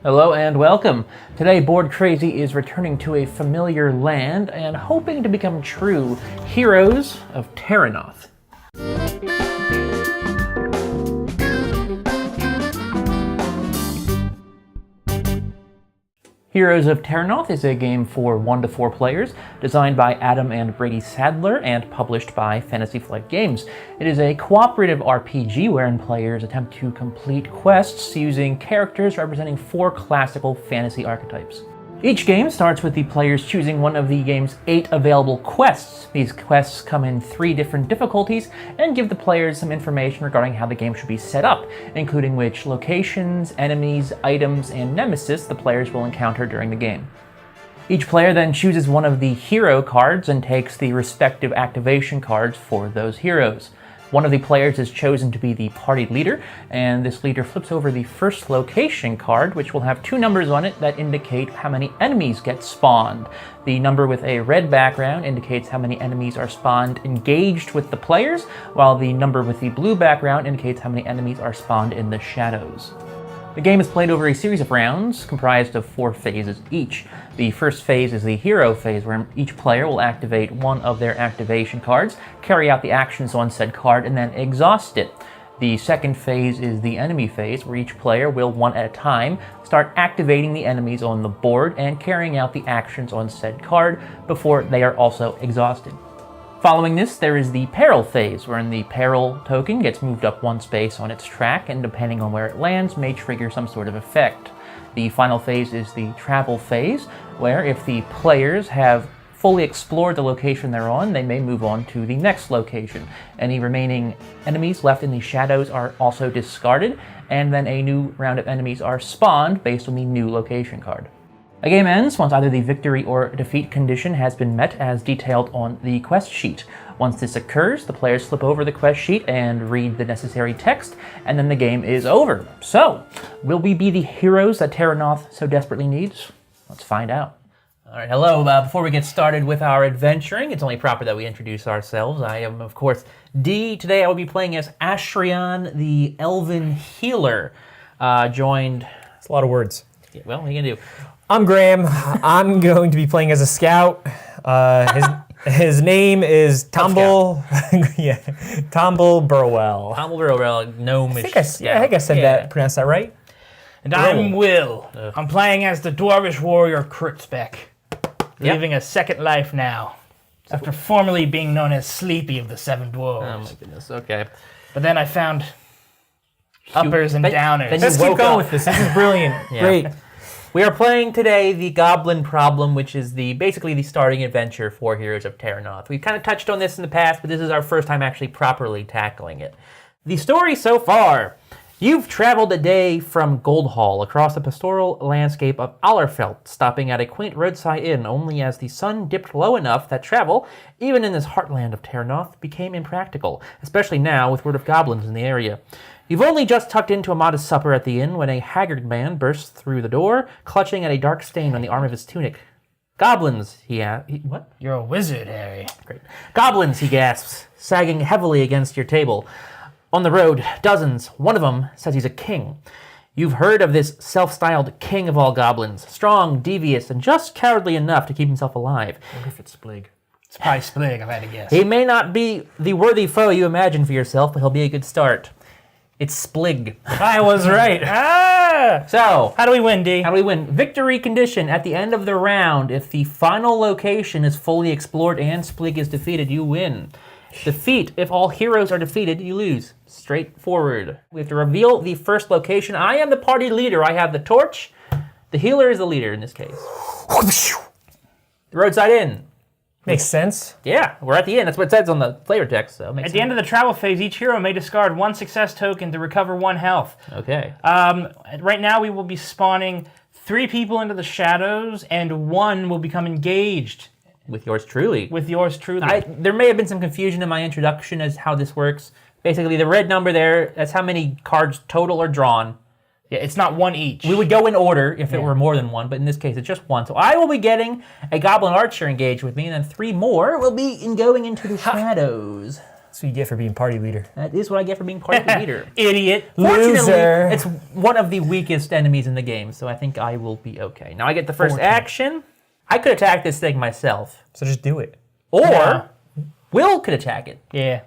Hello and welcome. Today, Board Crazy is returning to a familiar land and hoping to become true Heroes of Terrinoth. Heroes of Terrinoth is a game for 1 to 4 players, designed by Adam and Brady Sadler and published by Fantasy Flight Games. It is a cooperative RPG wherein players attempt to complete quests using characters representing 4 classical fantasy archetypes. Each game starts with the players choosing one of the game's 8 available quests. These quests come in 3 different difficulties and give the players some information regarding how the game should be set up, including which locations, enemies, items, and nemesis the players will encounter during the game. Each player then chooses one of the hero cards and takes the respective activation cards for those heroes. One of the players is chosen to be the party leader, and this leader flips over the first location card, which will have 2 numbers on it that indicate how many enemies get spawned. The number with a red background indicates how many enemies are spawned engaged with the players, while the number with the blue background indicates how many enemies are spawned in the shadows. The game is played over a series of rounds, comprised of 4 phases each. The first phase is the hero phase, where each player will activate one of their activation cards, carry out the actions on said card, and then exhaust it. The second phase is the enemy phase, where each player will, one at a time, start activating the enemies on the board and carrying out the actions on said card before they are also exhausted. Following this, there is the peril phase, wherein the peril token gets moved up 1 space on its track, and depending on where it lands, may trigger some sort of effect. The final phase is the travel phase, where if the players have fully explored the location they're on, they may move on to the next location. Any remaining enemies left in the shadows are also discarded, and then a new round of enemies are spawned based on the new location card. A game ends once either the victory or defeat condition has been met as detailed on the quest sheet. Once this occurs, the players flip over the quest sheet and read the necessary text, and then the game is over. So, will we be the heroes that Terrinoth so desperately needs? Let's find out. All right, hello. Before we get started with our adventuring, it's only proper that we introduce ourselves. I am, of course, D. Today I will be playing as Ashrion, the Elven Healer, joined... It's a lot of words. Yeah, well, what are you going to do? I'm Graham. I'm going to be playing as a scout. His name is Tumble. Yeah, Tumble Burwell. Tumble Burwell, gnome. I think I said that. Pronounced that right. And I'm Will. I'm playing as the dwarvish warrior Kurtzbeck, living a second life now, after formerly being known as Sleepy of the Seven Dwarves. Oh my goodness. Okay. But then I found uppers and downers. Let's keep going with this. This is brilliant. Yeah. Great. We are playing today the Goblin Problem, which is basically the starting adventure for Heroes of Terrinoth. We've kind of touched on this in the past, but this is our first time actually properly tackling it. The story so far: you've traveled a day from Goldhall across the pastoral landscape of Allerfeld, stopping at a quaint roadside inn only as the sun dipped low enough that travel, even in this heartland of Terrinoth, became impractical, especially now with word of goblins in the area. You've only just tucked into a modest supper at the inn when a haggard man bursts through the door, clutching at a dark stain on the arm of his tunic. Goblins, what? You're a wizard, Harry. Great. Goblins, he gasps, sagging heavily against your table. On the road, dozens. One of them says he's a king. You've heard of this self-styled king of all goblins, strong, devious, and just cowardly enough to keep himself alive. I wonder if it's Splig. It's probably Splig, I've had to guess. He may not be the worthy foe you imagine for yourself, but he'll be a good start. It's Splig. I was right. So, how do we win, D? How do we win? Victory condition. At the end of the round, if the final location is fully explored and Splig is defeated, you win. Defeat. If all heroes are defeated, you lose. Straightforward. We have to reveal the first location. I am the party leader. I have the torch. The healer is the leader in this case. The Roadside Inn. Makes sense. Yeah, we're at the end. That's what it says on the flavor text. So at the end of the travel phase, each hero may discard 1 success token to recover 1 health. Okay. Right now, we will be spawning 3 people into the shadows, and 1 will become engaged. With yours truly. There may have been some confusion in my introduction as how this works. Basically, the red number there, that's how many cards total are drawn. Yeah, it's not 1 each. We would go in order if it were more than 1, but in this case, it's just 1. So I will be getting a Goblin Archer engaged with me, and then 3 more will be going into the shadows. That's what you get for being party leader. That is what I get for being party leader. Idiot. Fortunately, Loser. it's one of the weakest enemies in the game, so I think I will be okay. Now I get the first action. I could attack this thing myself. So just do it. Or No. Will could attack it. Yeah.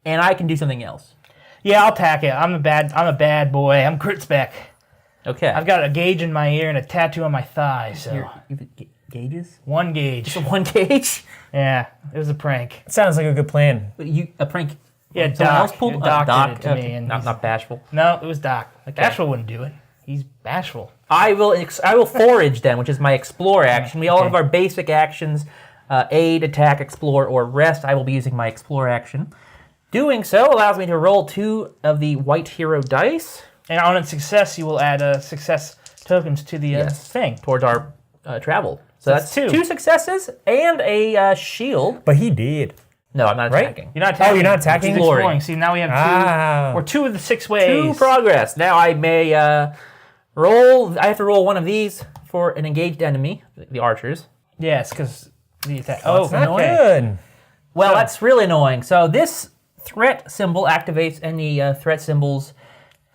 And I can do something else. Yeah, I'll attack it. I'm a bad boy. I'm crit spec. Okay. I've got a gauge in my ear and a tattoo on my thigh, so... You've gauges? 1 gauge. One gauge? Yeah, it was a prank. It sounds like a good plan. But a prank. Yeah, Someone else Doc. pulled Doc Doc did it to okay. me. And Not bashful. No, it was Doc. Bashful wouldn't do it. He's bashful. I will forage then, which is my explore action. We all have our basic actions: aid, attack, explore, or rest. I will be using my explore action. Doing so allows me to roll 2 of the white hero dice. And on its success, you will add success tokens to the thing. Towards our travel. So that's 2 successes and a shield. But he did. No, I'm not Right? attacking. You're not attacking. you're not attacking? It's exploring. See, now we have 2. Ah. Or 2 of the 6 ways. 2 progress. Now I may roll. I have to roll one of these for an engaged enemy, the archers. Yes, because the attack. Not okay. good. Well, that's really annoying. So this threat symbol activates any threat symbols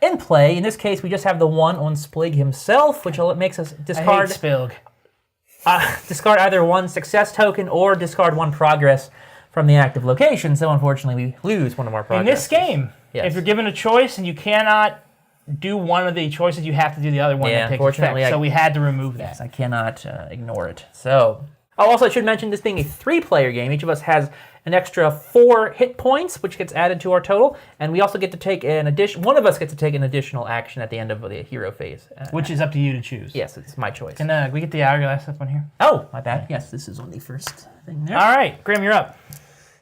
in play. In this case, we just have the one on Splig himself, which makes us I hate discard Spilg. discard either 1 success token or discard 1 progress from the active location. So unfortunately, we lose one of our progress. In this game, Yes. if you're given a choice and you cannot do one of the choices, you have to do the other one Yeah, that takes unfortunately, effect. So we had to remove that. I cannot ignore it. So, also I should mention this being a 3-player game. Each of us has an extra 4 hit points, which gets added to our total, and we also get to take an addition. One of us gets to take an additional action at the end of the hero phase. Which is up to you to choose. Yes, it's my choice. Can we get the hourglass up on here? Oh, my bad. Yes, this is on the first thing there. All right, Grim, you're up.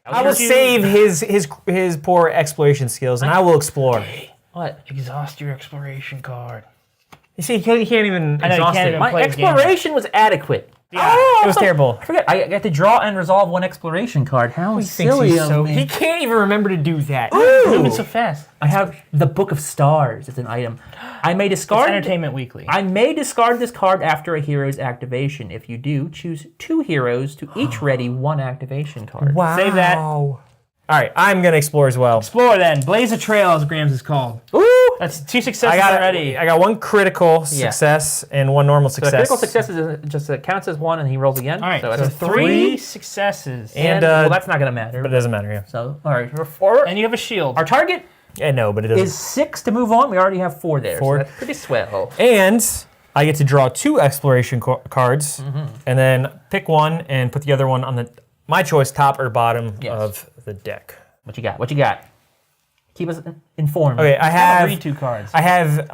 I will save his poor exploration skills, and I will explore. What? Exhaust your exploration card. You see, he can't even I know, you exhaust can't it. even My play the game. exploration was adequate. Yeah. It was terrible. I forget. I got to draw and resolve 1 exploration card. How Thinks silly he's of so- me. He can't even remember to do that. Moving so fast. I have the Book of Stars. It's an item. I may discard. Entertainment Weekly. I may discard this card after a hero's activation. If you do, choose 2 heroes to each ready 1 activation card. Wow. Save that. All right, I'm going to explore as well. Explore then. Blaze a Trail, as Grams is called. Ooh! That's 2 successes already. I got 1 critical success and 1 normal So success. critical success is just counts as 1, and he rolls again. All right, so so that's 3 successes. And well, that's not going to matter. But it doesn't matter, yeah. So all right, for 4. And you have a shield. Our target Yeah, no, but it doesn't. is 6 to move on. We already have 4 there. 4. So that's pretty swell. And I get to draw 2 exploration cards, and then pick 1 and put the other one on my choice, top or bottom of the deck. What you got? What you got? Keep us informed. Okay, I have read 2 cards. I have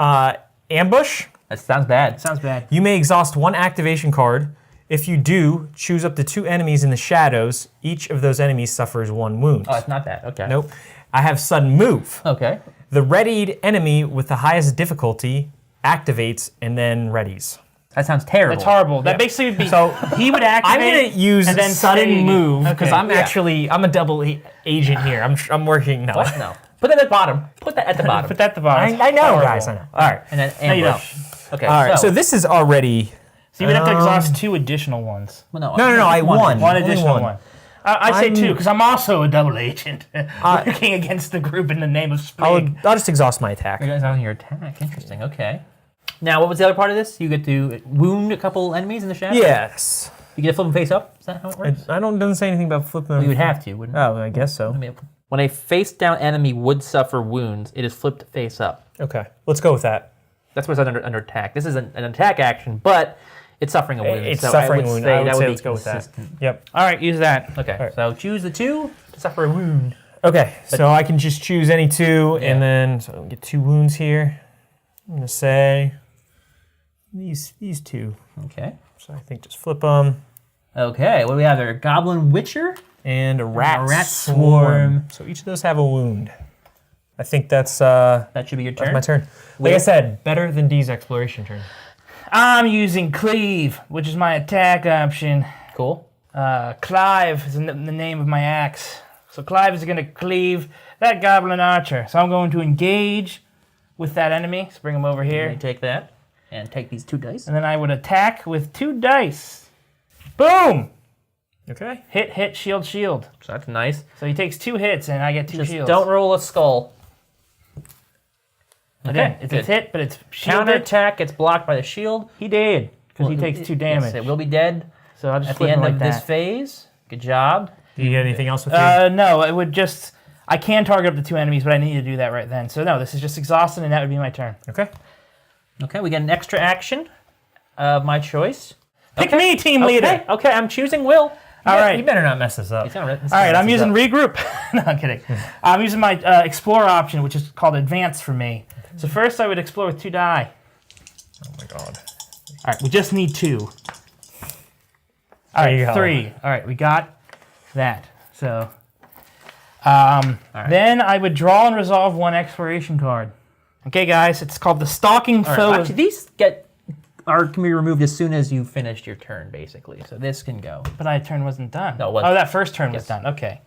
ambush. That sounds bad. Sounds bad. You may exhaust 1 activation card. If you do, choose up to 2 enemies in the shadows. Each of those enemies suffers 1 wound. Oh, it's not bad. Okay. Nope. I have sudden move. Okay. The readied enemy with the highest difficulty activates and then readies. That sounds terrible. That's horrible. That basically would be. So he would I'm activate. gonna use and then sudden fade. move because Okay. I'm a double agent here. I'm working. No, What? No. Put that at the bottom. Put that at the bottom. Put that at the bottom. I know, Horrible. guys. I know. All right. And then No, you ambush. Okay. All right. So this is already. So you would have to exhaust 2 additional ones. Well, No. I won. One Only additional one. one. I say I'm- 2 because I'm also a double agent working against the group in the name of Splig. I'll just exhaust my attack. You guys on your attack. Interesting. Okay. Now, what was the other part of this? You get to wound a couple enemies in the shadow? Yes. You get to flip them face up? Is that how it works? I don't. Doesn't say anything about flipping them. You would have to, wouldn't you? Oh, I guess so. When a face-down enemy would suffer wounds, it is flipped face up. Okay. Let's go with that. That's what's under attack. This is an attack action, but it's suffering a wound. It's so suffering I a would wound. Say I would that say would let's be go with that. consistent. Yep. All right, use that. Okay, right. so choose the 2 to suffer a wound. Okay. So I can just choose any 2, and then so I'll get 2 wounds here. I'm gonna say these 2. Okay. So I think just flip them. Okay, what do we have there? Goblin Witcher? And a rat, rat swarm. So each of those have a wound. I think that's That should be your turn. my turn. Like I said, better than Dee's exploration turn. I'm using Cleave, which is my attack option. Cool. Clive is the name of my axe. So Clive is going to cleave that goblin archer. So I'm going to engage with that enemy. So bring him over You here. take that and take these 2 dice. And then I would attack with 2 dice. Boom! Okay. Hit, shield, shield. So that's nice. So he takes 2 hits, and I get 2 Just shields. don't roll a skull. Again, it's a hit, but it's shielded. Counterattack gets blocked by the shield. He did, because he takes 2 damage. Yes, it will be dead So I'll just at the flip him end like of that. this phase. Good job. Do you get anything else with you? No, it would just... I can target up to 2 enemies, but I need to do that right then. So no, this is just exhausted, and that would be my turn. Okay. Okay, we get an extra action of my choice. Pick me, team leader! Okay, I'm choosing Will. All right. You better not mess this up. All right, I'm using regroup. No, I'm kidding. I'm using my explore option, which is called advance for me. So first I would explore with 2 die. Oh my god. All right, we just need 2. All There you right, go. 3. All right, we got that. So then I would draw and resolve 1 exploration card. Okay, guys, it's called the Stalking All right, Foe. actually, these can be removed as soon as you finished your turn, basically. So this can go. But my turn wasn't done. No, it wasn't. Oh, that first turn was Yes. done. Okay.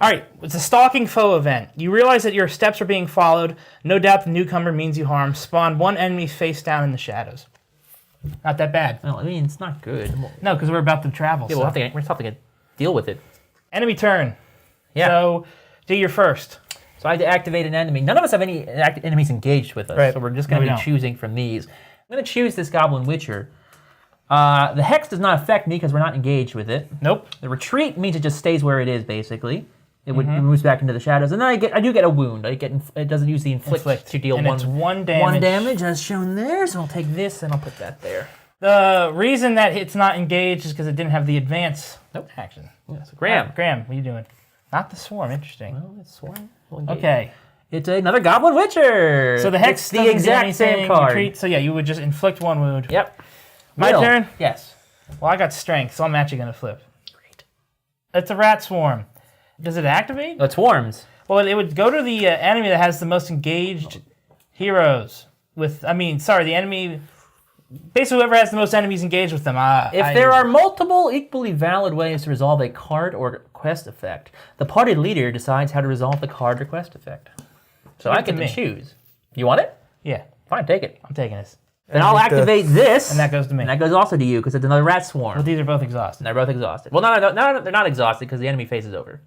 All right, it's a Stalking Foe event. You realize that your steps are being followed. No doubt the newcomer means you harm. Spawn 1 enemy face down in the shadows. Not that bad. Well, I mean, it's not good. No, because we're about to travel. Yeah, so. we're going to have to deal with it. Enemy turn. Yeah. So do your first. So I had to activate an enemy. None of us have any enemies engaged with us, Right. so we're just No, going we to be don't. choosing from these. I'm going to choose this Goblin Witcher. The Hex does not affect me because we're not engaged with it. Nope. The Retreat means it just stays where it is, basically. It moves back into the shadows, and then I do get a wound. It doesn't use the inflict to deal And it's 1 damage. 1 damage as shown there. So I'll take this and I'll put that there. The reason that it's not engaged is because it didn't have the advance action. Yeah, so Graham. Graham, what are you doing? Not the swarm. Interesting. Well, it's sworn. We'll engage. Okay. It's another Goblin Witcher. So the Hex it's the doesn't do exact same anything, card. Retreat, so yeah, you would just inflict 1 wound. Yep. My Will. turn? Yes. Well, I got strength, so I'm actually going to flip. Great. It's a rat swarm. Does it activate? Oh, it swarms. Well, it would go to the enemy that has the most engaged heroes. The enemy... Basically, whoever has the most enemies engaged with them. If there are multiple equally valid ways to resolve a card or quest effect, the party leader decides how to resolve the card or quest effect. So I Give it get to to me. choose. You want it? Yeah, Fine, take it. I'm taking this. Then I'll activate this. And that goes to me. And that goes also to you because it's another rat swarm. But these are both exhausted. And they're both exhausted. Well, no, they're not exhausted because the enemy phase is over.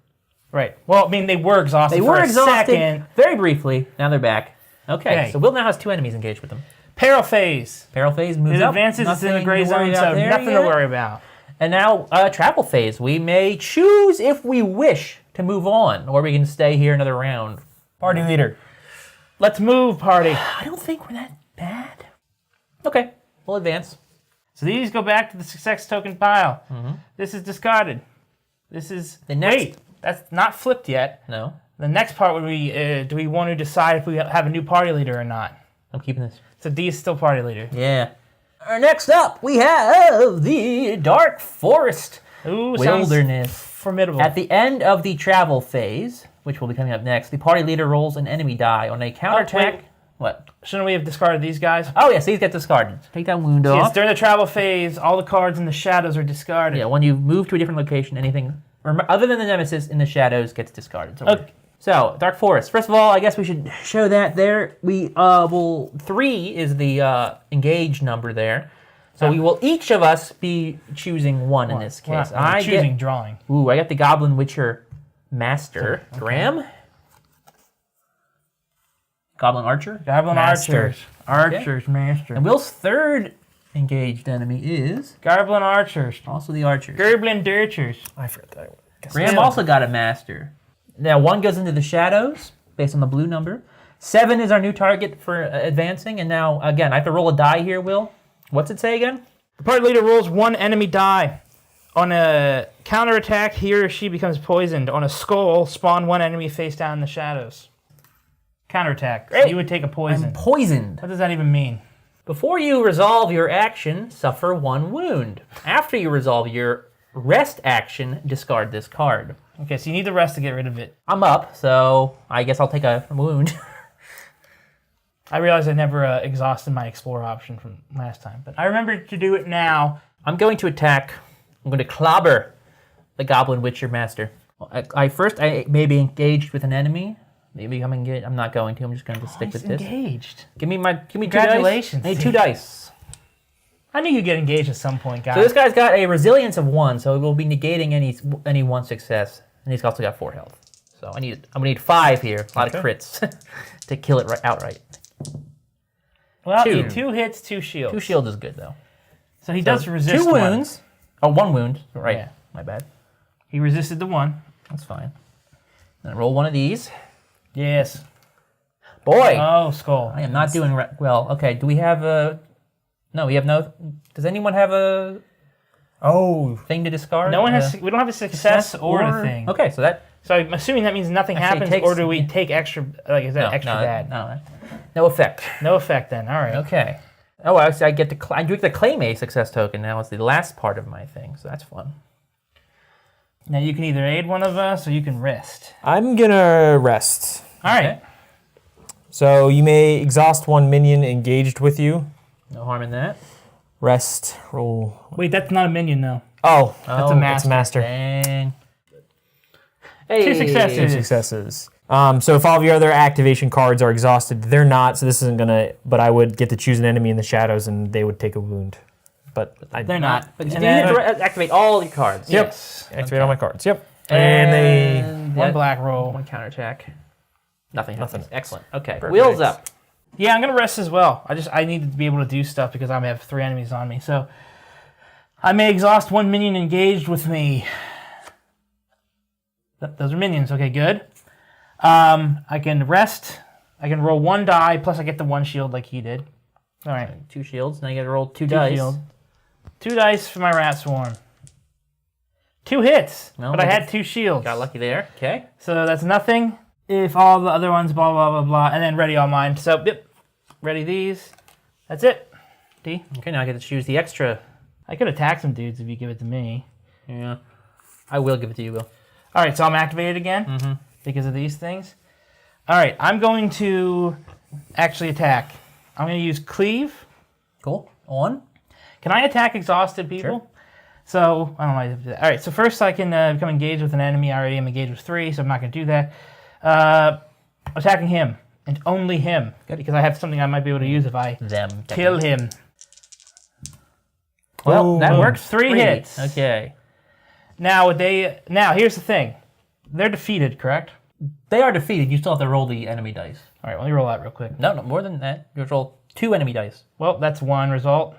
Right. Well, I mean, they were exhausted They for were a exhausted second. very briefly. Now they're back. Okay, so Will now has 2 enemies engaged with him. Peril phase. Peril phase moves It up. advances, it's in the Nothing gray to worry zone, about so there nothing yet. to worry about. And now, travel phase. We may choose if we wish to move on, or we can stay here another round. Party leader. Let's move, party. I don't think we're that bad. Okay, we'll advance. So these go back to the success token pile. This is discarded. This is... The next- Wait, that's not flipped yet. No, The next part would be, do we want to decide if we have a new party leader or not? I'm keeping this. So D is still party leader. Yeah. Next up, we have the Dark Forest Ooh, sounds Wilderness. formidable. At the end of the travel phase, which will be coming up next, the party leader rolls an enemy die on a counterattack. wait. What? Shouldn't we have discarded these guys? Oh, yes, these get discarded. Take that wound Yes, off. during the travel phase, all the cards in the shadows are discarded. Yeah, when you move to a different location, anything other than the nemesis in the shadows gets discarded. Okay. So, Dark Forest. First of all, I guess we should show that there. 3 is the engaged number there. So we will each of us be choosing 1 in this case. I'm choosing drawing. I got the Goblin Witcher Master. Okay. Graham? Goblin Archer? Goblin Master. Archers, master. And Will's 3rd engaged enemy is Goblin Archers. also the Archers. Goblin Dirchers. I forgot that. Graham Yeah. also got a Master. Now 1 goes into the shadows based on the blue number. 7 is our new target for advancing. And now, again, I have to roll a die here, Will. What's it say again? The party leader rolls 1 enemy die. On a counterattack, he or she becomes poisoned. On a skull, spawn 1 enemy face down in the shadows. Counterattack. So Great. you would take a poison. I'm poisoned. What does that even mean? Before you resolve your action, suffer 1 wound. After you resolve your rest action, discard this card. Okay, so you need the rest to get rid of it. I'm up, so I guess I'll take a wound. I realized I never exhausted my explore option from last time, but I remember to do it now. I'm going to attack. I'm going to clobber the Goblin Witcher Master. I may be engaged with an enemy. Maybe I'm engaged. I'm not going to. I'm just going to stick with this. Engaged. Give me 2 dice. Congratulations. I need 2 dice. I knew you'd get engaged at some point, guys. So this guy's got a resilience of 1, so it will be negating any 1 success, and he's also got 4 health. So I'm gonna need 5 here. A lot of crits to kill it outright. Well, 2. 2 hits, 2 shields. 2 shields is good though. So he does resist 2 wounds. Oh, 1 wound. Right. Yeah. My bad. He resisted the 1. That's fine. Then roll 1 of these. Yes. Boy, Oh, skull. I am not doing well. Okay, do we have a... No, we have no... Does anyone have a thing to discard? No one has. We don't have a success or a thing. Okay, so that... So I'm assuming that means nothing Actually, happens, takes- or do we take extra? Like, is that extra bad? No effect. No effect then. All right. Okay. Oh, I get to... I do get to claim a success token now. It's the last part of my thing, so that's fun. Now you can either aid one of us or you can rest. I'm gonna rest. All right. So you may exhaust 1 minion engaged with you. No harm in that. Rest. Roll. Wait, that's not a minion though. Oh, That's a master. it's master. Dang. Hey. 2 successes. 2 successes. So if all of your other activation cards are exhausted, they're not. So this isn't gonna. But I would get to choose an enemy in the shadows, and they would take a wound. But They're not. But you And need then- to activate all your cards. Yep. Yes. Activate all my cards. Yep. And they. One black roll. 1 counterattack. Nothing. Nothing. Excellent. Okay. Perfect. Wheels up. Yeah, I'm gonna rest as well. I need to be able to do stuff because I have 3 enemies on me. So I may exhaust 1 minion engaged with me. Those are minions. Okay, good. I can rest. I can roll 1 die plus I get the 1 shield like he did. All right. 2 shields. Now you got to roll 2 2 dice. shield. 2 dice for my rat swarm. 2 hits, Well, but I had 2 shields. Got lucky there. Okay. So that's nothing. If all the other ones, blah, blah, blah, blah, and then ready all mine. So, yep, ready these. That's it. D. Okay, now I get to choose the extra. I could attack some dudes if you give it to me. Yeah. I will give it to you, Will. All right, so I'm activated again because of these things. All right, I'm going to actually attack. I'm going to use cleave. Cool. On. Can I attack exhausted people? Sure. So, I don't know why I have to do that. All right, so first I can become engaged with an enemy. I already am engaged with 3, so I'm not going to do that. Attacking him, and only him, because I have something I might be able to use if I kill him. Well, that works. 3 hits. Okay. Now here's the thing. They're defeated, correct? They are defeated. You still have to roll the enemy dice. All right, let me roll that real quick. No, more than that. You roll 2 enemy dice. Well, that's 1 result.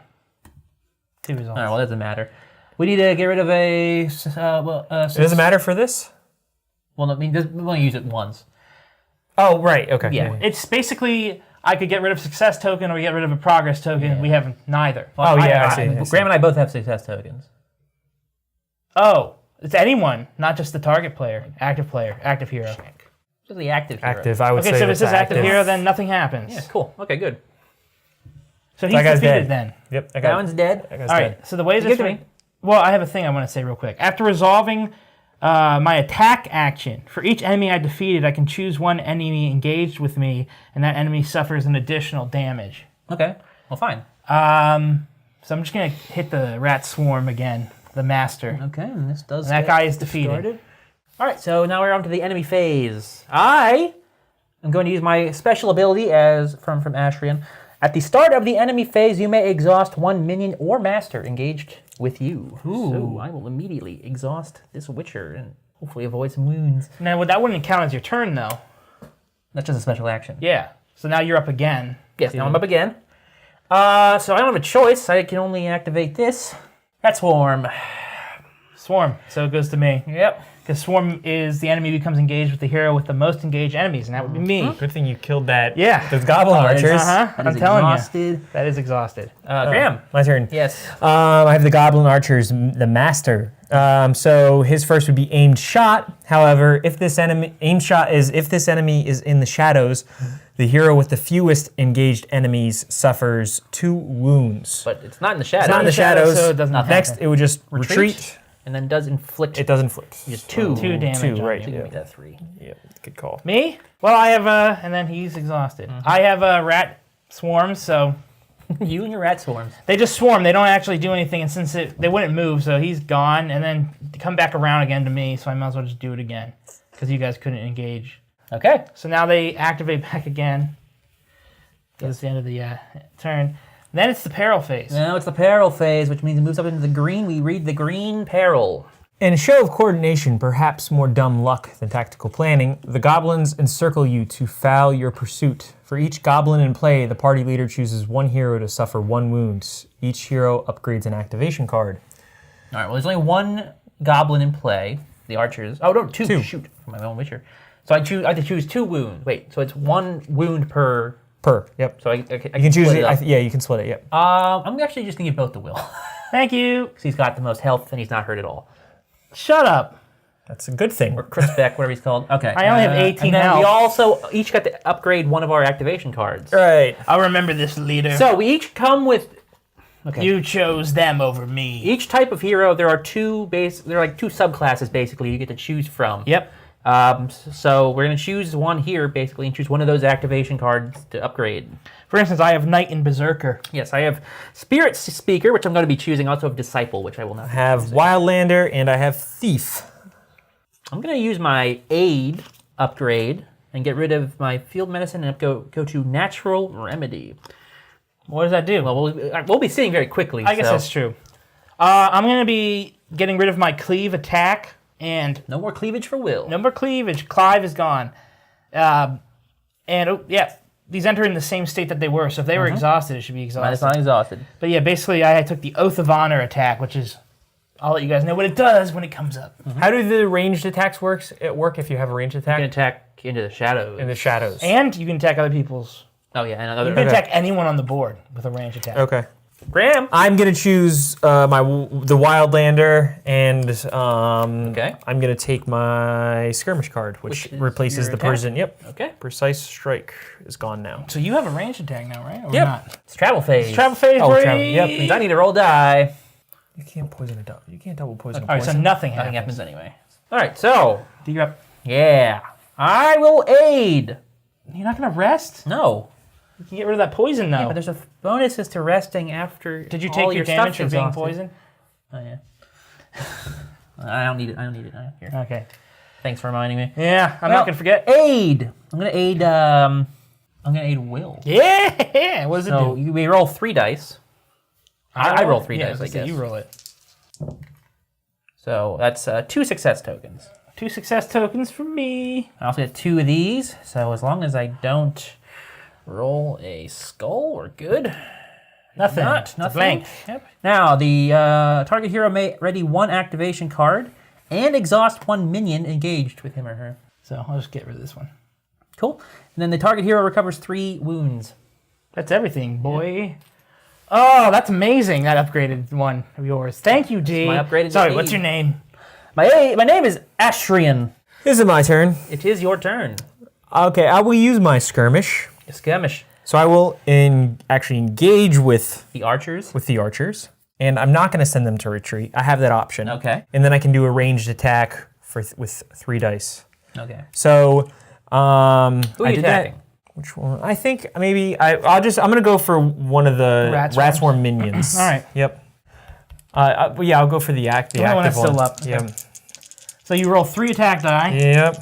2 results. All right, well, that doesn't matter. We need to get rid of a... It doesn't matter for this? Well, I mean, we only use it once. Oh, right. Okay. Yeah. It's basically, I could get rid of success token or get rid of a progress token. Yeah. We have neither. Oh, yeah, I see. Graham and I both have success tokens. Oh, it's anyone, not just the target player, active hero. Just the active hero. Active, I would say. Okay, so if it that's says active hero, then nothing happens. Yeah, cool. Okay, good. So he's that guy's defeated dead. then. Yep. That one's dead. That guy's All dead. right, so the way Give this it to me. Well, I have a thing I want to say real quick. After resolving my attack action, for each enemy I defeated, I can choose 1 enemy engaged with me, and that enemy suffers an additional damage. Okay. Well, fine. So I'm just going to hit the rat swarm again, the master. Okay, and this does. And that guy is defeated. Started. All right, so now we're on to the enemy phase. I am going to use my special ability as from Ashrian. At the start of the enemy phase, you may exhaust 1 minion or master engaged with you. Ooh. So I will immediately exhaust this Witcher and hopefully avoid some wounds. Now, that wouldn't count as your turn, though. That's just a special action. Yeah. So now you're up again. Yes, now I'm up again. So I don't have a choice. I can only activate this. That's Swarm. Swarm. So it goes to me. Yep. Because Swarm is the enemy becomes engaged with the hero with the most engaged enemies, and that would be me. Good thing you killed that. Yeah. Those goblin archers. I'm telling exhausted. you. That is exhausted. Graham. My turn. Yes. I have the goblin archers, the master. So his first would be aimed shot. However, if this enemy if this enemy is in the shadows, the hero with the fewest engaged enemies suffers 2 wounds. But it's not in the shadows. It's not in the shadows. So it doesn't Next, happen. it would just retreat. And then does inflict. It does inflict. Just 2. 2 damage. 2, on right. you. So give Yeah. me that 3. Yeah, good call. Me? Well, I have and then he's exhausted. I have rat swarms, so You and your rat swarms. they just swarm. They don't actually do anything, and since they wouldn't move, so he's gone, and then come back around again to me, so I might as well just do it again, because you guys couldn't engage. Okay. So now they activate back again. That's the end of the turn. Then it's the peril phase. Now it's the peril phase, which means it moves up into the green. We read the green peril. In a show of coordination, perhaps more dumb luck than tactical planning, the goblins encircle you to foul your pursuit. For each goblin in play, the party leader chooses one hero to suffer 1 wound. Each hero upgrades an activation card. All right, well, there's only 1 goblin in play. The archers. Oh, no, 2. Shoot, for my own wisher. So I have to choose 2 wounds. Wait, so it's 1 wound per. Yep. So I You can choose it. Yeah, you can split it. Yep. I'm actually just gonna give both to Will. Thank you. Because he's got the most health and he's not hurt at all. Shut up. That's a good thing. Or Crispec, whatever he's called. Okay. I only have 18 and then health. we also each got to upgrade one of our activation cards. Right. I'll remember this, leader. So we each come with. Okay. You chose them over me. Each type of hero, there are 2 there are like 2 subclasses basically you get to choose from. Yep. So we're gonna choose one here basically and choose one of those activation cards to upgrade. For instance, I have Knight and Berserker. Yes, I have Spirit Speaker, which I'm going to be choosing. I also have Disciple, which I will not. I have Wildlander and I have Thief. I'm going to use my Aid upgrade and get rid of my Field Medicine and go to Natural Remedy. What does that do? Well, we'll be seeing very quickly. I guess that's true. I'm going to be getting rid of my Cleave attack and... No more cleavage for Will. No more cleavage. Clive is gone. These enter in the same state that they were, so if they were exhausted, it should be exhausted. It's not exhausted. But yeah, basically I took the Oath of Honor attack, which is... I'll let you guys know what it does when it comes up. How do the ranged attacks work if you have a ranged attack? You can attack into the shadows. In the shadows. And you can attack other people's... Oh yeah, and other... You can attack anyone on the board with a range attack. Okay. Graham! I'm going to choose the Wildlander, and I'm going to take my Skirmish card, which replaces your the attack? Precision. Yep. Okay. Precise Strike is gone now. So you have a range attack now, right? Or Yep. not? It's travel phase. It's travel phase, Oh, Brady. travel, yep. Means I need to roll die. You can't poison a double. You can't double poison a All right, poison. so nothing Nothing happens. happens anyway. All right, so You're yeah, I will aid. not going to rest? No, You can get rid of that poison, though. but there's bonuses to resting after. Did you all take your damage stuff's for being exhausted. poisoned? Oh yeah. I don't need it. Here. Okay. Thanks for reminding me. Yeah, I'm not going to forget. Aid. I'm gonna aid. I'm gonna aid Will. Yeah! What does it So do? we roll 3 dice. I roll 3 Yeah, dice, I guess. You roll it. So that's 2 success tokens. 2 success tokens for me. I also get 2 of these. So as long as I don't roll a skull, we're good. Nothing. Not It's a nothing. blank. Yep. Now the target hero may ready 1 activation card and exhaust 1 minion engaged with him or her. So I'll just get rid of this one. Cool. And then the target hero recovers 3 wounds. That's everything, boy. Oh, that's amazing, that upgraded one of yours. Thank you, D. my upgraded Sorry, D. what's your name? My name is Ashrian. Is it my turn? It is your turn. Okay, I will use my Skirmish. Skirmish. So I will actually engage with The archers. the archers, and I'm not going to send them to retreat. I have that option. Okay. And then I can do a ranged attack with 3 dice. Okay. So Who are you I did attacking? that. Which one? I think maybe I'm gonna go for one of the Rat swarm minions. All right. Yep. Yeah, I'll go for the active only one active that's still one. up. Yep. So you roll 3 attack die. Yep.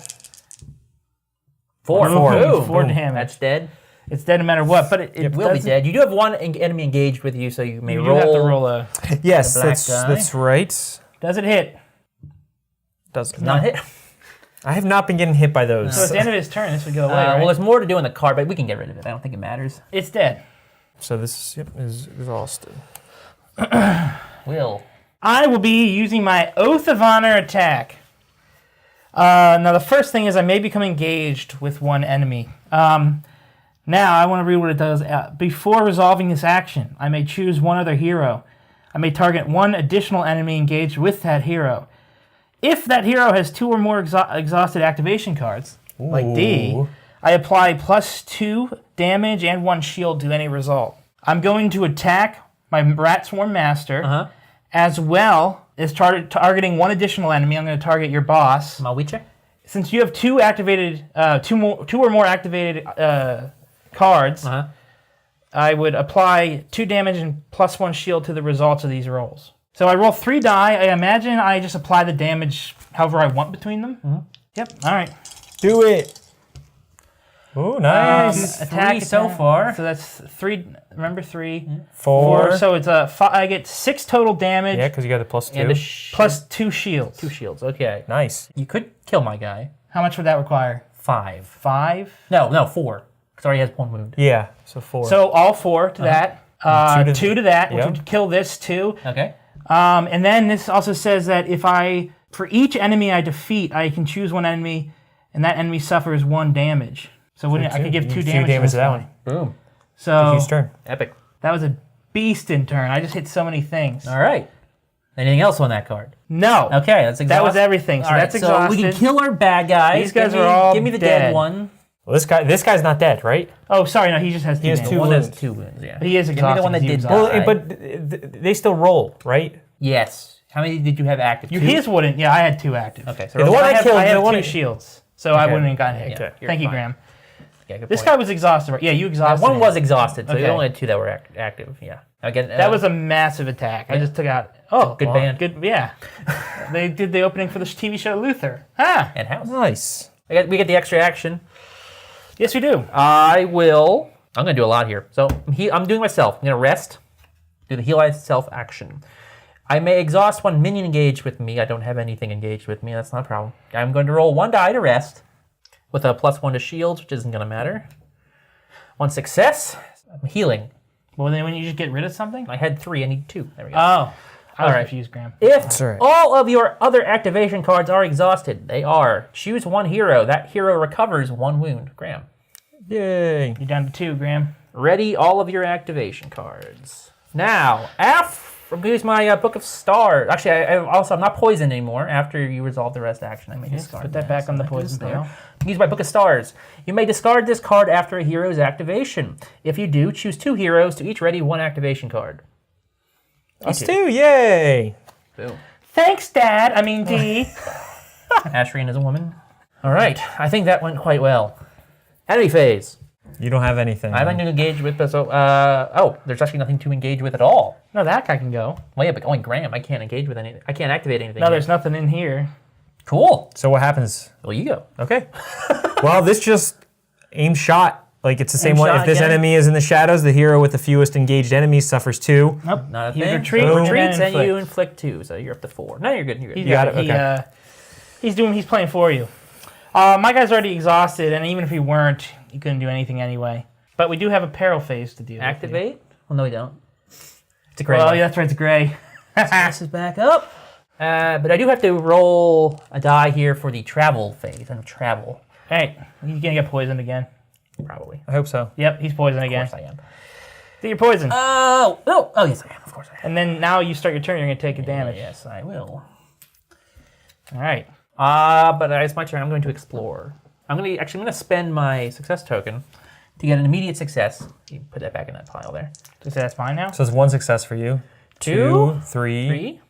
4. Four. Boom. 4 damage. That's dead. It's dead no matter what, but it Will be doesn't- dead. You do have 1 enemy engaged with you, so you may You do roll. have to roll a... Yes, The black that's die. that's right. Does it hit? Does Not hit. I have not been getting hit by those. So at the end of his turn, this would go away, right? Well, there's more to do in the card, but we can get rid of it. I don't think it matters. It's dead. So this is exhausted. Will. I will be using my Oath of Honor attack. Now, the first thing is I may become engaged with 1 enemy. Now, I want to read what it does. Before resolving this action, I may choose 1 other hero. I may target 1 additional enemy engaged with that hero. If that hero has 2 or more exhausted activation cards, like D, I apply +2 damage and 1 shield to any result. I'm going to attack my Rat Swarm Master, as well as targeting 1 additional enemy. I'm going to target your boss. Malwiche? Since you have 2 activated, 2 or more activated cards, I would apply 2 damage and +1 shield to the results of these rolls. So I roll 3 die. I imagine I just apply the damage however I want between them. Yep. All right. Do it. Ooh, nice. Three so far. So that's 3. Remember 3. 4. So it's I get 6 total damage. Yeah, because you got the plus 2. And plus 2 shields. 2 shields. Okay. Nice. You could kill my guy. How much would that require? 5. 5? No, 4. Because already has 1 wound. Yeah, so 4. So all 4 to that. 2 to that, which Yep. would kill this too. Okay. And then this also says that for each enemy I defeat, I can choose one enemy, and that enemy suffers 1 damage. So I could give 2 damage to that one. Boom. So His turn. Epic. that was a beast in turn. I just hit so many things. All right. Anything else on that card? No. Okay, that's exhausted. That was everything. So All right, that's exhausted. So we can kill our bad guys. These guys are all Give me the dead. dead one. Well, this guy's not dead, right? Oh, sorry, no, he just has 2 has damage. two One wounds. has 2 wounds, yeah. But he is Give me exhausted. the one that He's did exhausted. Well, die. but they still roll, right? Yes. How many did you have active? 2? His wouldn't. Yeah, I had 2 active. Okay, so Yeah, the one I I have, killed, I have the one 2 I- shields, so I wouldn't have gotten hit. Okay, you're Thank you, fine. Graham. Yeah, good This point. guy was exhausted, right? Yeah, you exhausted One him. was exhausted, so Okay. you only had 2 that were active. Yeah. Again, That was a massive attack. I just took out. Oh, Good band. Good, yeah. They did the opening for the TV show Luther. Ah, and house. Nice. We get the extra action. yes, we do. I'm going to do a lot here. So I'm doing myself. I'm going to rest. Do the heal myself action. I may exhaust 1 minion engaged with me. I don't have anything engaged with me. That's not a problem. I'm going to roll 1 die to rest with a +1 to shields, which isn't going to matter. 1 success. I'm healing. Well, then when you just get rid of something? I had 3. I need 2. There we go. Oh, I was right. confused, Graham. If all right. all of your other activation cards are exhausted, they are. Choose 1 hero. That hero recovers 1 wound. Graham. Yay. You're down to 2, Graham. Ready all of your activation cards. Now, I'm going to use my Book of Stars. Actually, I'm not poisoned anymore. After you resolve the rest action, I may discard Put that back on the poison pile. Use my Book of Stars. You may discard this card after a hero's activation. If you do, choose 2 heroes to each ready 1 activation card. Us too, yay. Boom. Thanks, Dad. I mean, D. Ashreen is a woman. All right, I think that went quite well. Enemy phase. You don't have anything. I have nothing to engage with, so, there's actually nothing to engage with at all. No, that guy can go. Well, yeah, but only Graham. I can't engage with anything. I can't activate anything. No, yet. there's nothing in here. Cool. So what happens? Well, you go. Okay. Well, this just aim shot. Like it's the same Aim one. shot If this again. enemy is in the shadows, the hero with the fewest engaged enemies suffers 2. Nope. Not a He thing. retreats So and then retreats and you inflict. inflict 2, so you're up to 4. No, you're good. You're good. He's got it? Okay. He's playing for you. My guy's already exhausted, and even if he weren't, he couldn't do anything anyway. But we do have a peril phase to deal with. Activate? Well, no, we don't. It's a Here. gray Well, one. yeah, that's right. It's gray. This is back up. But I do have to roll a die here for the travel phase. And travel, Hey, he's gonna get poisoned again. probably. I hope so. Yep, he's poisoned Of again. course I am. Do your poison. Oh, yes, I am. Of course I am. And then now you start your turn, you're gonna take a damage. Yes, I will. All right. But it's my turn. I'm going to explore. I'm going to spend my success token to get an immediate success. You put that back in that pile there. So that's mine now. So it's 1 success for you. 2, 3, 3,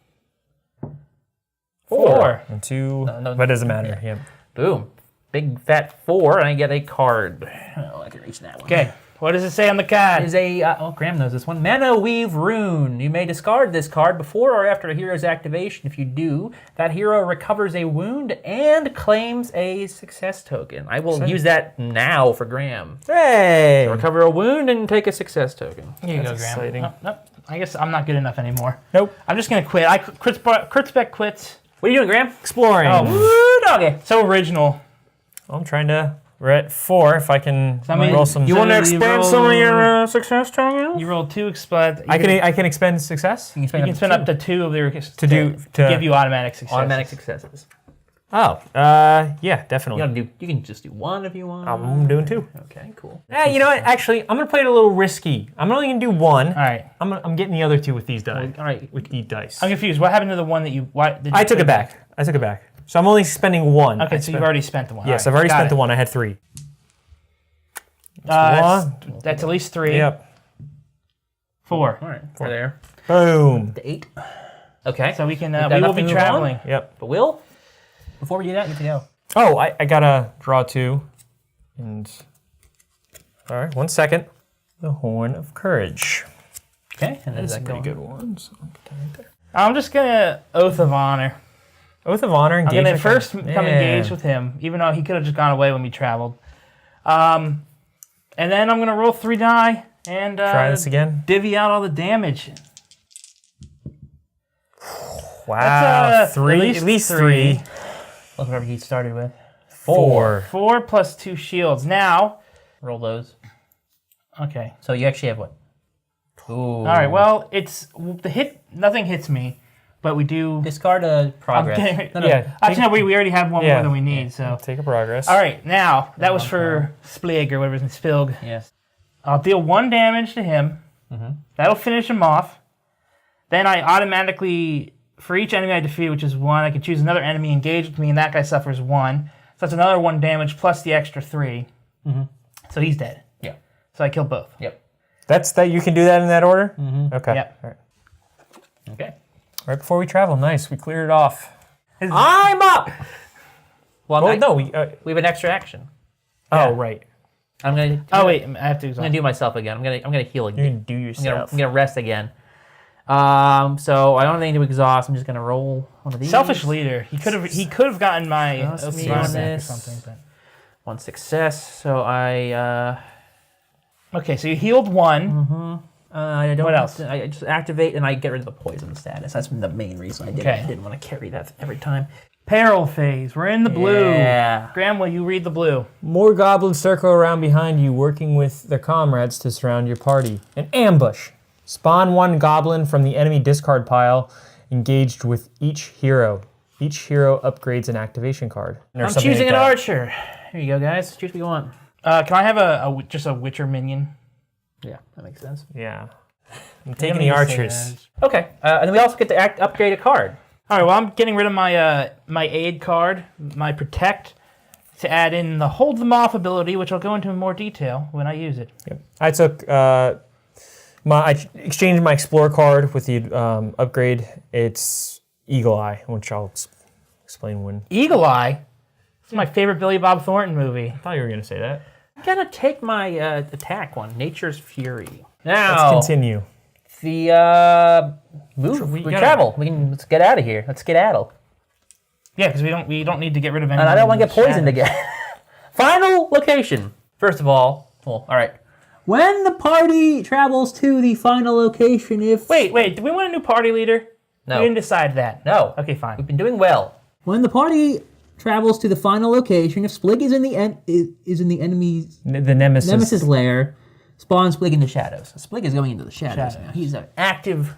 4. and 2. No. But it doesn't matter. Yeah. boom. Big fat 4, and I get a card. Oh, I can reach that one. Okay. What does it say on the card? Is a Graham knows this one. Mana Weave Rune. You may discard this card before or after a hero's activation. If you do, that hero recovers a wound and claims a success token. I will use that now for Graham. Hey! Recover a wound and take a success token. Here you go, That's Graham. exciting. Nope. I guess I'm not good enough anymore. Nope. I'm just gonna quit. Crit spec quits. What are you doing, Graham? Exploring. Oh. Woo, doggy. So original. I'm trying to. We're at 4. If I can that mean roll some. you wanna You expand some of your success tokens? You roll 2 expand. I can expend success. You You can spend up to 2 of your to give you automatic success. automatic successes. Oh, yeah, definitely. You can just do 1 if you want. I'm doing 2. Okay, cool. You know what? Actually, I'm gonna play it a little risky. I'm only gonna do 1. All right. I'm getting the other 2 with these dice. All right. With these dice. I'm confused. What happened to the one that you? What did you I took it back. So I'm only spending 1. Okay, so you've already spent the one. Yes, All I've right, already got spent it. the 1. I had 3. That's at least 3. Yep. 4. All right. We're there. Boom. The 8. Okay. So we can. We've We done will enough to be move on? traveling. Yep. But Will, before we do that, you have to go. Oh, I gotta draw 2. And all right, 1 second. The Horn of Courage. Okay. And then That's that a pretty go? good one. So I'll put that right there. I'm just gonna Oath of Honor. Oath of Honor. I'm Engage. gonna first come Yeah. engage with him, even though he could have just gone away when we traveled. And then I'm going to roll 3 die and Try this again. divvy out all the damage. Wow, That's, three, at least three. Look whatever he started with. 4. 4 plus 2 shields. Now, Roll those. okay. So you actually have what? Ooh. All right, well, it's the hit. Nothing hits me, but we do... Discard a progress. Yeah. Actually, no, we already have one Yeah. more than we need, so... Take a progress. All right, now, that was for Splig or whatever his name, Spilg. Yes. I'll deal 1 damage to him. That'll finish him off. Then I automatically, for each enemy I defeat, which is 1, I can choose another enemy engaged with me, and that guy suffers 1. So that's another 1 damage plus the extra 3. So he's dead. Yeah. So I kill both. Yep. That's that. You can do that in that order? Okay. Yep. All right. Okay. Right before we travel. Nice. We cleared it off. I'm up! Well, Oh, no. We have an extra action. Oh, right. I'm gonna. Oh, wait, I have to I'm exhaust. gonna do myself again. I'm gonna heal again. You can do yourself. I'm gonna rest again. So I don't need to exhaust. I'm just gonna roll one of these. Selfish leader. He could have gotten my Just me OCR on back or this. something. But. 1 success. So I. Okay, so you healed 1. I don't. What else? I just activate and I get rid of the poison status. That's the main reason I did it. Okay. I didn't want to carry that every time. Peril phase. We're in the blue. Yeah. Graham, will you read the blue? More goblins circle around behind you, working with their comrades to surround your party. An ambush. Spawn 1 goblin from the enemy discard pile, engaged with each hero. Each hero upgrades an activation card. Or I'm something choosing like an that. archer. Here you go, guys. Choose what you want. Can I have just a Witcher minion? Yeah, that makes sense. Yeah. I'm taking the archers. Okay, and then we also get to upgrade a card. All right, well, I'm getting rid of my my aid card, my protect, to add in the hold them off ability, which I'll go into in more detail when I use it. Yep. I took I exchanged my explore card with the upgrade. It's Eagle Eye, which I'll explain when. Eagle Eye? It's my favorite Billy Bob Thornton movie. I thought you were gonna say that. I'm gonna take my attack one, Nature's Fury. Now, Let's continue. the move. We We gotta- travel. Let's get out of here. Let's skedaddle. Yeah, because we don't need to get rid of any. And I don't want to get poisoned again. Final location. First of all, all right. When the party travels to the final location, if Wait, do we want a new party leader? No. We didn't decide that. No. Okay, fine. We've been doing well. When the party travels to the final location, if Splig is in the enemy's The nemesis. lair, spawn Splig in the Shadows. Splig is going into the shadows now. He's an active.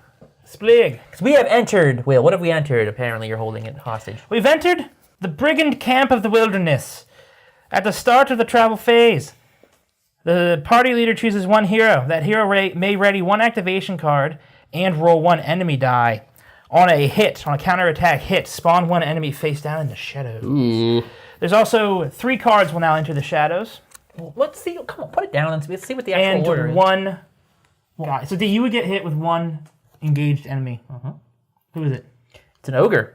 Splig. Because we have entered. Will, what have we entered? Apparently, you're holding it hostage. We've entered the Brigand camp of the wilderness. At the start of the travel phase, the party leader chooses 1 hero. That hero may ready 1 activation card and roll 1 enemy die. On a counterattack hit, spawn 1 enemy face down in the shadows. Ooh. There's also 3 cards will now enter the shadows. Well, let's see. Come on, put it down and let's see what the actual And order is. 1 guy. So you would get hit with 1 engaged enemy. Who is it? It's an ogre.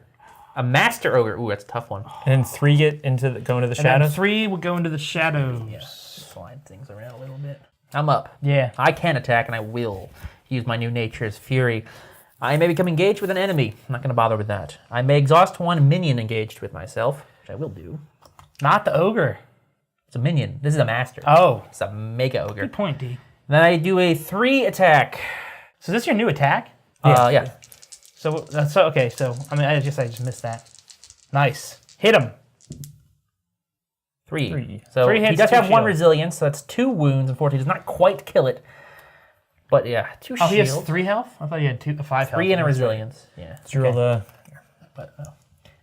A master ogre. Ooh, that's a tough one. And 3 go into the And then shadows. 3 would go into the shadows. Slide things around a little bit. I'm up. Yeah. I can attack, and I will use my new Nature's Fury. I may become engaged with an enemy. I'm not going to bother with that. I may exhaust 1 minion engaged with myself, which I will do. Not the ogre. It's a minion. This is a master. Oh. It's a mega ogre. Good point, D. Then I do a 3 attack. So is this your new attack? Yeah. So okay. So I just missed that. Nice. Hit him. 3. So 3 he hits, does 2 have 1 shield. resilience, so that's 2 wounds. Unfortunately, does not quite kill it. But yeah, 2 Oh, shield. he has 3 health. I thought he had 5 health. 3 and a resilience. Yeah. Let's roll the. But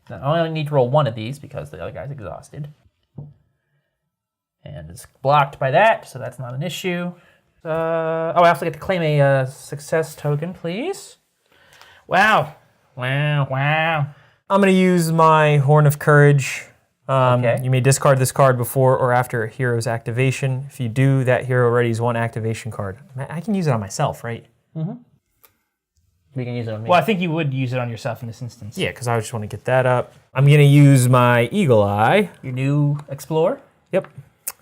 now I only need to roll 1 of these because the other guy's exhausted. And it's blocked by that, so that's not an issue. I also get to claim a success token, please. Wow. Wow. Wow. I'm going to use my Horn of Courage. Okay. You may discard this card before or after a hero's activation. If you do, that hero readies 1 activation card. I can use it on myself, right? We can use it on me. Well, I think you would use it on yourself in this instance. Yeah, because I just want to get that up. I'm going to use my Eagle Eye. Your new Explorer? Yep.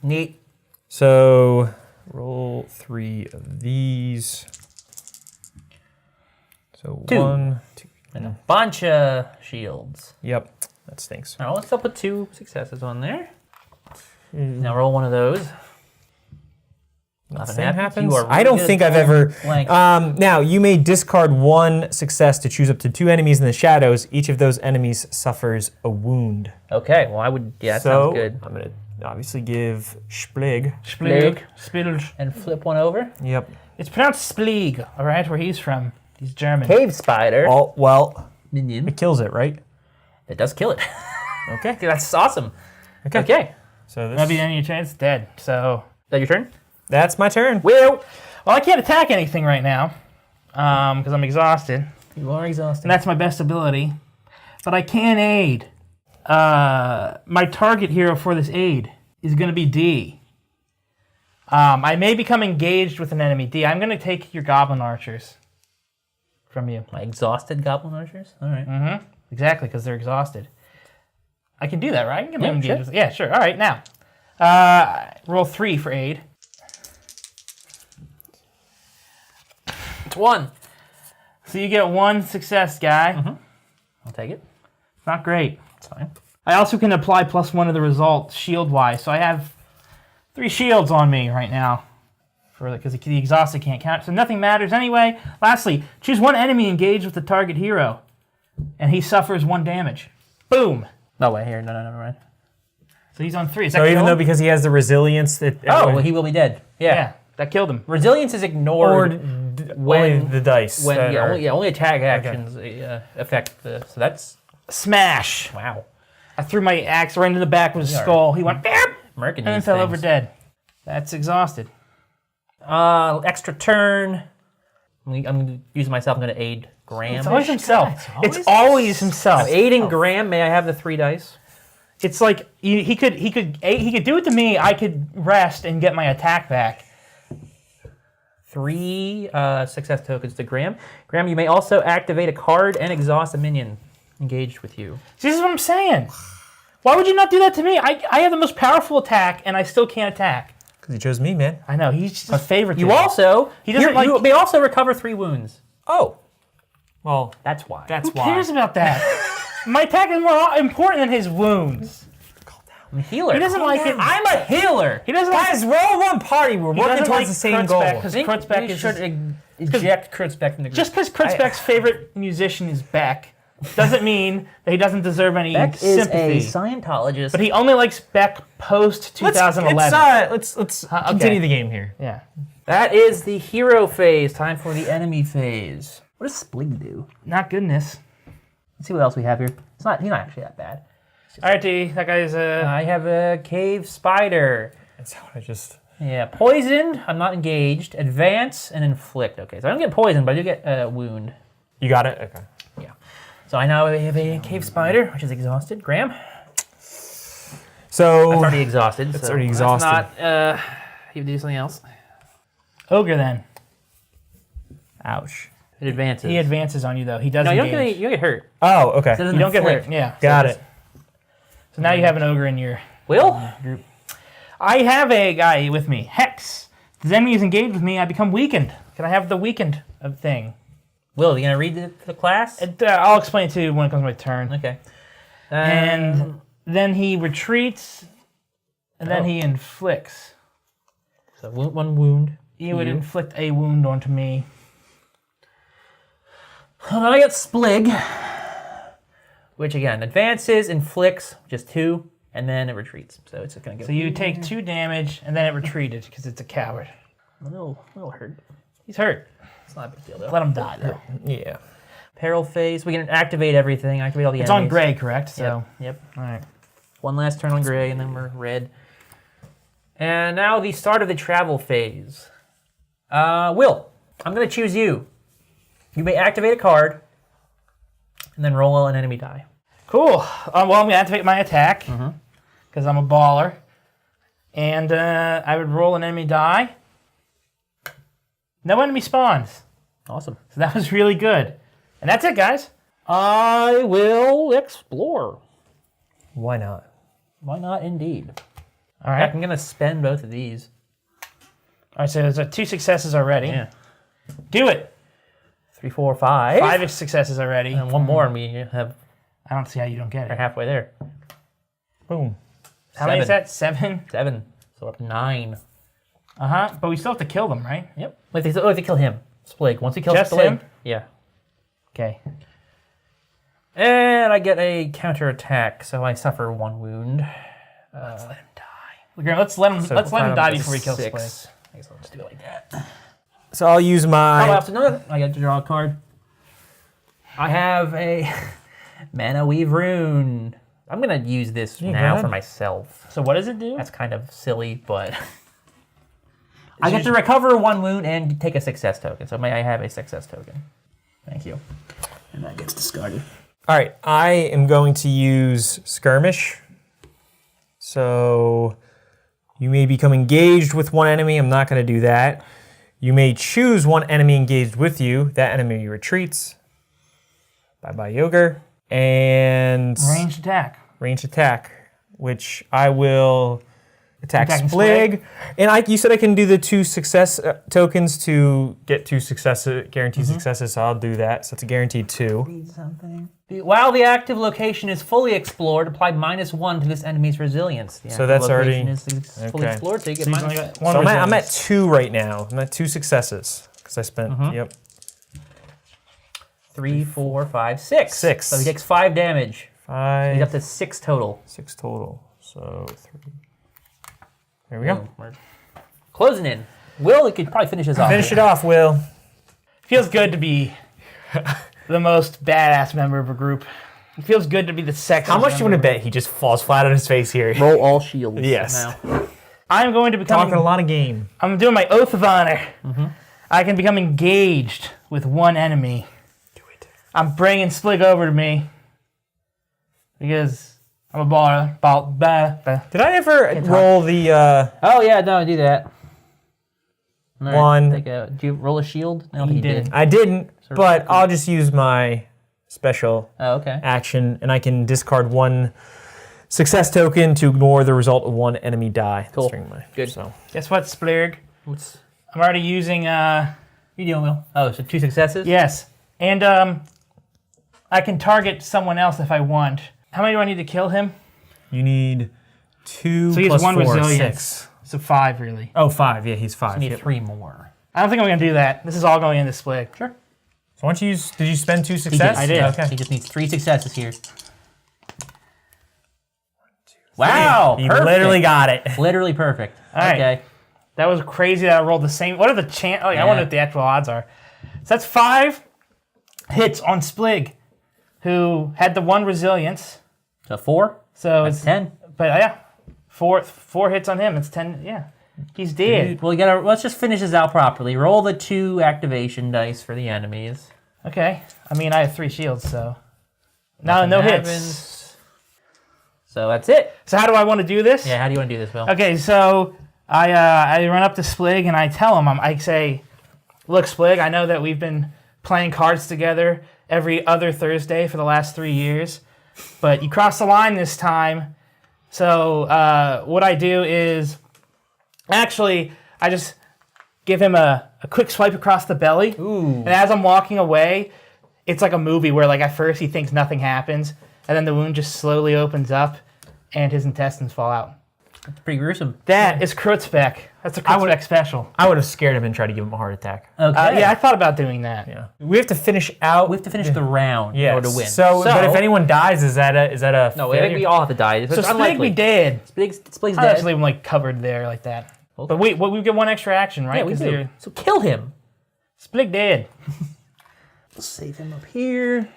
Neat. So roll 3 of these. So 2. 1, 2. And a bunch of shields. Yep, that stinks. All right, let's still put 2 successes on there. Now roll one of those. Nothing happens. You are I don't really think good I've at ever. blank. Now you may discard one success to choose up to 2 enemies in the shadows. Each of those enemies suffers a wound. Okay, well I would. Yeah, that So sounds good. I'm gonna obviously give Splig. Splig. Spilge. And flip one over. Yep. It's pronounced Splig, all right, where he's from. He's German. Cave spider. Oh well, Minion. it kills it, right? It does kill it. Okay. That's awesome. Okay. Okay. So That'd be this, the end of your turn. It's dead. So, Is that your turn? that's my turn. Well, I can't attack anything right now because I'm exhausted, you are exhausted. and that's my best ability. But I can aid. My target hero for this aid is going to be D. I may become engaged with an enemy. D, I'm going to take your goblin archers from you. My exhausted goblin archers? All right. Exactly, because they're exhausted. I can do that, right? I can get them Yeah, engaged. sure. With, yeah, sure. All right, now. Roll 3 for aid. It's 1. So you get 1 success, guy. I'll take it. It's not great. It's fine. I also can apply +1 to the result, shield-wise. So I have 3 shields on me right now. Because the exhausted can't count. So nothing matters anyway. Lastly, choose 1 enemy engaged with the target hero. And he suffers 1 damage. Boom. No way. Here. No, never mind. So he's on 3. Is So that even kill though him? because he has the resilience that Oh, well, he will be dead. Yeah. Yeah, that killed him. Resilience is or ignored only the dice. when that are- only attack actions affect the. So that's Smash. wow. I threw my axe right into the back of his Yeah. skull. He went, "Bam!" Merkin and then these fell over things. dead. That's exhausted. Extra turn. I'm going to use myself. I'm going to aid Graham. It's always himself. God, It's always himself. I'm aiding Graham. May I have the 3 dice? It's like he could do it to me. I could rest and get my attack back. 3 success tokens to Graham. Graham, you may also activate a card and exhaust a minion engaged with you. See, this is what I'm saying. Why would you not do that to me? I have the most powerful attack, and I still can't attack. Because he chose me, man. I know he's just a favorite. You also He doesn't like- you may also recover 3 wounds. Oh. Well, That's why. that's Who why. cares about that? My attack is more important than his wounds. I'm a healer. He doesn't like it. I'm a healer. He doesn't Guys, we're all one party. We're working doesn't towards like the same goal. Kurtzbeck, 'cause I think Kurtzbeck we is should eject Kurtzbeck from the group. just because Kurtzbeck's favorite musician is Beck doesn't mean that he doesn't deserve any Beck is sympathy. a Scientologist. But he only likes Beck post 2011. Let's okay. continue the game here. Yeah. That is the hero phase. Time for the enemy phase. What does Splig do? Not goodness. Let's see what else we have here. He's not actually that bad. All right, D. That guy's I have a cave spider. That's how I just. Yeah, poisoned. I'm not engaged. Advance and inflict. Okay, so I don't get poisoned, but I do get a wound. You got it? Okay. Yeah. So I now have a cave spider, which is exhausted. Graham? So. It's already exhausted. It's so already exhausted. That's not, you do something else. ogre then. Ouch. It advances. He advances on you though. He does No, you engage. don't get hurt. Oh, okay. It doesn't You don't get inflict. hurt. Yeah. Got it. So now you have an ogre in your Will? group. I have a guy with me. Hex. If the enemy is engaged with me, I become weakened. Can I have the weakened thing? Will, you gonna read the class? I'll explain it to you when it comes to my turn. Okay. And then he retreats, and then he inflicts. So one wound. He would inflict a wound onto me. Well, then I get Splig, which again advances, inflicts, just 2, and then it retreats. So it's gonna go. So you take 2 damage, and then it retreated because it's a coward. a little hurt. He's hurt. It's not a big deal though. Let him die though. Yeah. Peril phase. We can activate everything. Activate all the It's on enemies. gray, correct? So, Yep. all right. One last turn on gray, and then we're red. And now the start of the travel phase. Will, I'm going to choose you. You may activate a card, and then roll an enemy die. Cool. Well, I'm going to activate my attack because I'm a baller. And I would roll an enemy die. No enemy spawns. Awesome. So that was really good. And that's it, guys. I will explore. Why not? Why not, indeed? All right. I'm going to spend both of these. All right, so there's 2 successes already. Yeah. Do it. 3, 4, 5. 5 successes already. And one more, and we have I don't see how you don't get are it. halfway there. Boom. How many is that? 7? 7. So we're up to 9. But we still have to kill them, right? Yep. We have to kill him. Splig. Once we kill Just Splig. him? Yeah. Okay. And I get a counter attack, so I suffer 1 wound. Let's let him die. Let's let him die before we kill Splig. I guess I'll just do it like that. So I'll use my. I got to draw a card. I have a Mana Weave Rune. I'm going to use this now for myself. So what does it do? That's kind of silly, but I get to recover 1 wound and take a success token. So may I have a success token? Thank you. And that gets discarded. All right, I am going to use Skirmish. So you may become engaged with 1 enemy. I'm not going to do that. You may choose 1 enemy engaged with you. That enemy retreats. Bye-bye, Yogur. And Ranged attack, which I will attack Attacking Splig. And you said I can do the 2 success tokens to get 2 guaranteed successes, so I'll do that. So it's a guaranteed 2. While the active location is fully explored, apply -1 to this enemy's resilience. The So that's active already location is fully explored, so you get So you've minus. only got 1 So I'm at resilience. 2 right now. I'm at 2 successes because I spent. Yep. 3, 4, 5, 6. 6. So he takes 5 damage. 5. He's up to 6 total. 6 total. So 3. There we go. We're closing in. Will, you could probably finish this off. Finish it off, Will. Feels good to be the most badass member of a group. It feels good to be the sexiest. How much do you want to bet he just falls flat on his face here? Roll all shields. Yes. Now. I'm going to become. Talking a lot of game. I'm doing my oath of honor. I can become engaged with 1 enemy. Do it. I'm bringing Splig over to me because I'm a baller. Did I ever roll the Oh, yeah, no, do that. All right, 1? do you roll a shield? I don't think you didn't. I didn't, but I'll just use my special Oh, okay. action, and I can discard 1 success token to ignore the result of 1 enemy die. Cool. Good. So, Guess what, Splig? what's I'm already using. you doing, Will? Oh, so 2 successes? Yes, and I can target someone else if I want. How many do I need to kill him? You need 2 So he plus has 1 4, resilience. 6. So 5 really. Oh, 5. Yeah, he's 5. I need Yep. 3 more. I don't think I'm gonna do that. This is all going into Splig. Sure. So why don't you use? Did you spend 2 He success? did. I did. Okay. He just needs 3 successes here. Wow! You Perfect. literally got it. Literally perfect. All right. Okay. That was crazy that I rolled the same. What are the chance? Oh, yeah, I wonder Yeah. what the actual odds are. So that's 5 hits on Splig, who had the 1 resilience. So 4? So That's it's 10. But yeah, four hits on him. It's 10. Yeah, he's dead. Well, let's just finish this out properly. Roll the 2 activation dice for the enemies. Okay. I mean, I have 3 shields, so no hits. Happens. So that's it. So how do I want to do this? Yeah, how do you want to do this, Will? Okay, so I run up to Splig and I tell him, I say, look, Splig, I know that we've been playing cards together every other Thursday for the last 3 years, but you crossed the line this time. So what I do is, actually, I just give him a quick swipe across the belly. Ooh. And as I'm walking away, it's like a movie where like at first he thinks nothing happens, and then the wound just slowly opens up, and his intestines fall out. That's pretty gruesome. That is Krutzbeck. That's a Krutzbeck special. I would have scared him and tried to give him a heart attack. Okay. Yeah, I thought about doing that. Yeah. We have to finish out. We have to finish the round in Yes. order to win. So, but if anyone dies, is that a No, I think we all have to die. So It's Splig unlikely. be dead. Splig's I dead. just leave him like covered there like that. Okay. But wait, we get 1 extra action, right? Yeah, we 'Cause do. you're- So kill him. Splig dead. Let's save him up here.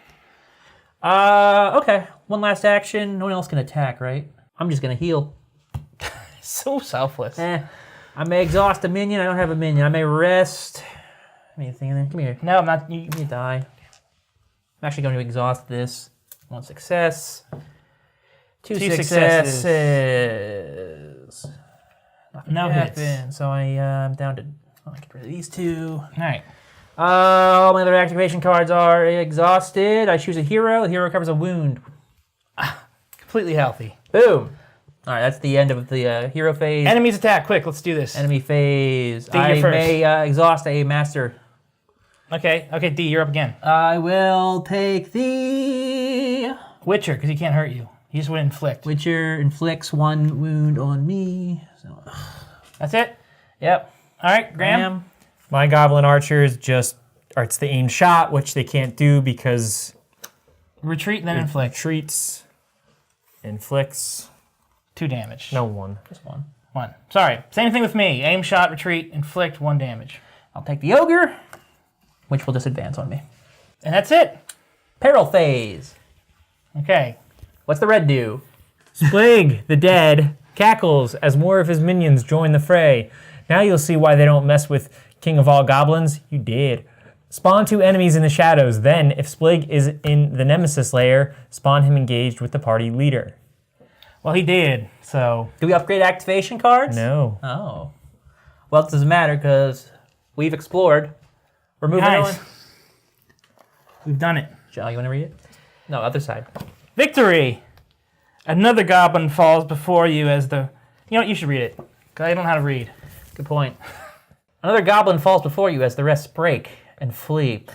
Okay. 1 last action. No one else can attack, right? I'm just gonna heal. So selfless. I may exhaust a minion. I don't have a minion. I may rest. Anything in there? Come here. No, I'm not. You, Give me a die. I'm actually going to exhaust this. 1 success. 2 successes. successes. no hits. Happen. So I'm down to. I'll get rid of these 2. All right. All my other activation cards are exhausted. I choose a hero. The hero covers a wound. Completely healthy. Boom. All right, that's the end of the hero phase. Enemies attack. Quick, let's do this. Enemy phase. D, you're I first. may exhaust a master. Okay, D, you're up again. I will take the Witcher, because he can't hurt you. He just would inflict. Witcher inflicts 1 wound on me. So, That's it? Yep. All right, Graham. My Goblin Archers it's the aimed shot, which they can't do because Retreat, then inflict. retreats, inflicts. 2 damage. No, 1. Just 1. 1. Sorry. Same thing with me. Aim, shot, retreat, inflict, 1 damage. I'll take the ogre, which will disadvance on me. And that's it. Peril phase. Okay. What's the red do? Splig, the dead, cackles as more of his minions join the fray. Now you'll see why they don't mess with King of all Goblins. You did. Spawn 2 enemies in the shadows. Then, if Splig is in the Nemesis layer, spawn him engaged with the party leader. Well, he did, so... Do we upgrade activation cards? No. Oh. Well, it doesn't matter because we've explored. We're moving Guys, on. we've done it. Joe, you want to read it? No, other side. Victory! Another goblin falls before you as the... You know what? You should read it, because I don't know how to read. Good point. Another goblin falls before you as the rest break and flee.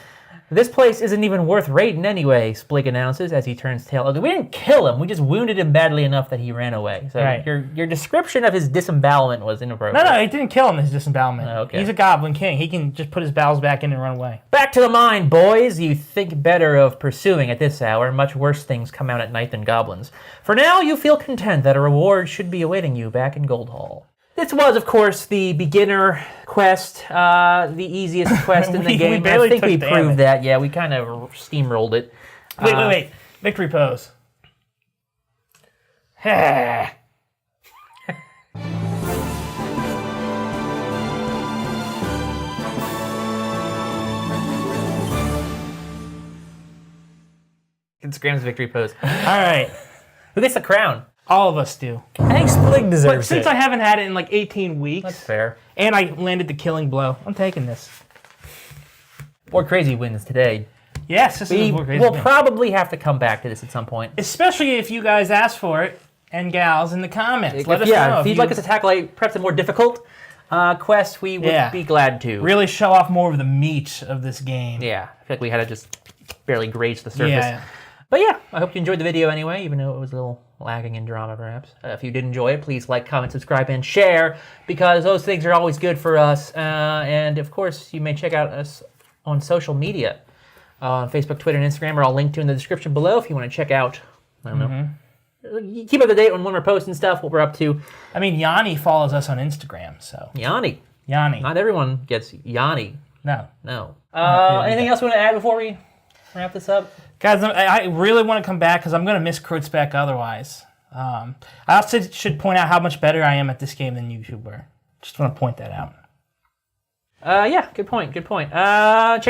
This place isn't even worth raiding anyway, Splig announces as he turns tail. We didn't kill him, we just wounded him badly enough that he ran away. So Right. your description of his disembowelment was inappropriate. No, he didn't kill him, his disembowelment. Oh, okay. He's a goblin king. He can just put his bowels back in and run away. Back to the mine, boys. You think better of pursuing at this hour. Much worse things come out at night than goblins. For now, you feel content that a reward should be awaiting you back in Gold Hall. This was, of course, the beginner quest, the easiest quest in the We game. barely I think took we damage. proved that. Yeah, we kind of steamrolled it. Wait. Victory pose. Instagram's victory pose. All right. Who gets the crown? All of us do. I think Splig But deserves since it. I haven't had it in like 18 weeks, That's fair. and I landed the killing blow, I'm taking this. 4 crazy wins today. Yes, this is We a more crazy will win. probably have to come back to this at some point. Especially if you guys ask for it, and gals in the comments. Let us know. If you'd like us to tackle perhaps a more difficult quest, we would be glad to. really show off more of the meat of this game. Yeah, I feel like we had to just barely graze the surface. Yeah. But yeah, I hope you enjoyed the video anyway, even though it was a little lacking in drama perhaps. If you did enjoy it, please like, comment, subscribe, and share, because those things are always good for us. And of course, you may check out us on social media. On Facebook, Twitter, and Instagram are all linked to in the description below if you want to check out, I don't know, keep up to date on when we're posting stuff, what we're up to. I mean, Yanni follows us on Instagram, so. Yanni. Yanni. Not everyone gets Yanni. No. No. Anything else you want to add before we wrap this up? Guys, I really want to come back because I'm going to miss Kreuzbeck otherwise. I also should point out how much better I am at this game than you two were. Just want to point that out. Yeah, good point. Check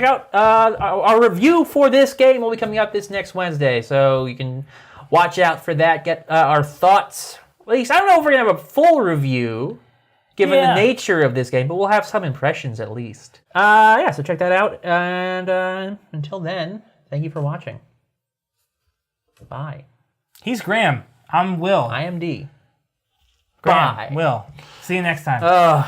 out our review for this game will be coming up this next Wednesday, so you can watch out for that. Get our thoughts. At least, I don't know if we're going to have a full review, given the nature of this game, but we'll have some impressions at least. Yeah, so check that out, and until then, thank you for watching. Bye. He's Graham. I'm Will. I am D. Graham. Bye. Will. See you next time.